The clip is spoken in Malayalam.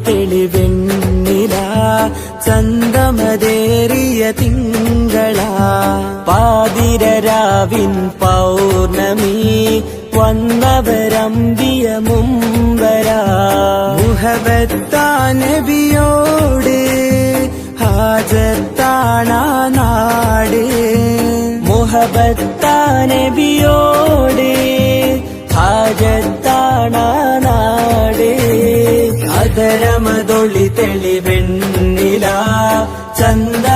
തെളിവെണ്ണില ചന്തമതേറിയ തിങ്കള പാതിരരാവിൻ പൗർണമി വന്നവരമ്പിയ മുമ്പര മുഹബത്താ നബിയോട് ഹാജത്താണാ നാട് മുഹബത്താ നബിയോട് ഹാജത്താണാ നാട് അതരമതൊളി തെളിവെണ്ണില ചന്ദ